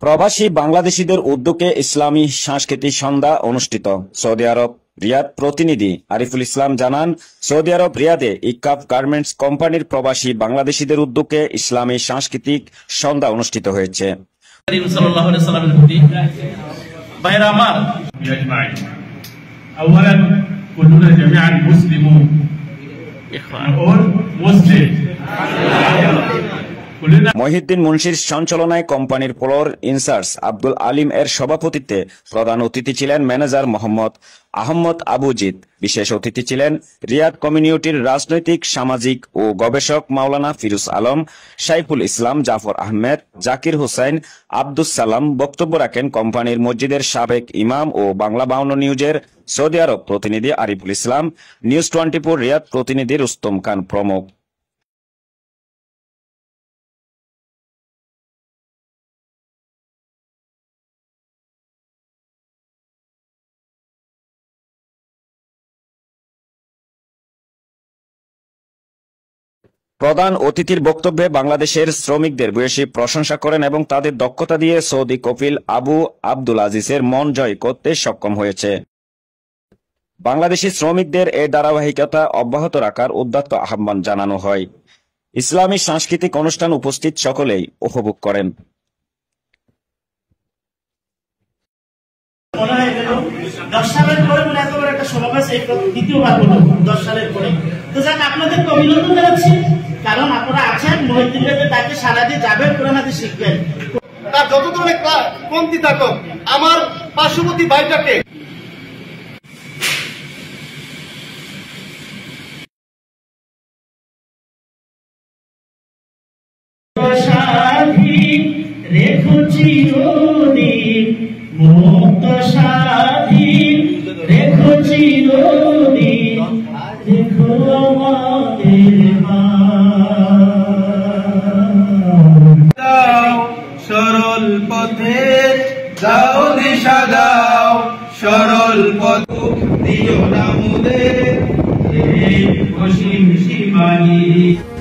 প্রবাসী বাংলাদেশিদের উদ্যোগে ইসলামী সাংস্কৃতিক সন্ধ্যা অনুষ্ঠিত। সৌদি আরব রিয়াদ প্রতিনিধি আরিফুল ইসলাম জানান, সৌদি আরব রিয়াদে ইকাফ গার্মেন্টস কোম্পানির প্রবাসী বাংলাদেশিদের উদ্যোগে ইসলামী সাংস্কৃতিক সন্ধ্যা অনুষ্ঠিত হয়েছে। মহিউদ্দিন মুন্সির সঞ্চালনায় কোম্পানির ফ্লোর ইনচার্জ আব্দুল আলিম এর সভাপতিত্বে প্রধান অতিথি ছিলেন ম্যানেজার মোহাম্মদ আহমদ আবুজিদ। বিশেষ অতিথি ছিলেন রিয়াদ কমিউনিটির রাজনৈতিক, সামাজিক ও গবেষক মাওলানা ফিরোজ আলম, সাইফুল ইসলাম, জাফর আহমেদ, জাকির হোসেন, আব্দুস সালাম। বক্তব্য রাখেন কোম্পানির মসজিদের সাবেক ইমাম ও বাংলা 52 নিউজের সৌদি আরব প্রতিনিধি আরিফুল ইসলাম, নিউজ 24 রিয়াদ প্রতিনিধি রুস্তম খান প্রমুখ। প্রধান অতিথির বক্তব্যে বাংলাদেশের শ্রমিকদের ভূয়সী প্রশংসা করেন এবং তাদের দক্ষতা দিয়ে সৌদি কফিল আবু আব্দুল আজিজের মন জয় করতে সক্ষম হয়েছে। বাংলাদেশি শ্রমিকদের এই ধারাবাহিকতা অব্যাহত রাখার উদাত্ত আহ্বান জানানো হয়। ইসলামী সাংস্কৃতিক অনুষ্ঠান উপস্থিত সকলেই উপভোগ করেন। কারণ আপনারা আছেন, মহিউদ্দিনের তাকে সারা দিয়ে যাবেন, কোরআন হাদিস শিখবেন। তার যত ধরনের কমতি থাকুক, আমার পার্শ্ববর্তী ভাইটাকে রেখো চিরদিন, মুক্ত স্বাধীন রেখো চিরদিন, রেখো আমাদের সরল পথের দাও দিশা দাও, সরল পথ দিও না মোদের, অসীম সীমাহীন।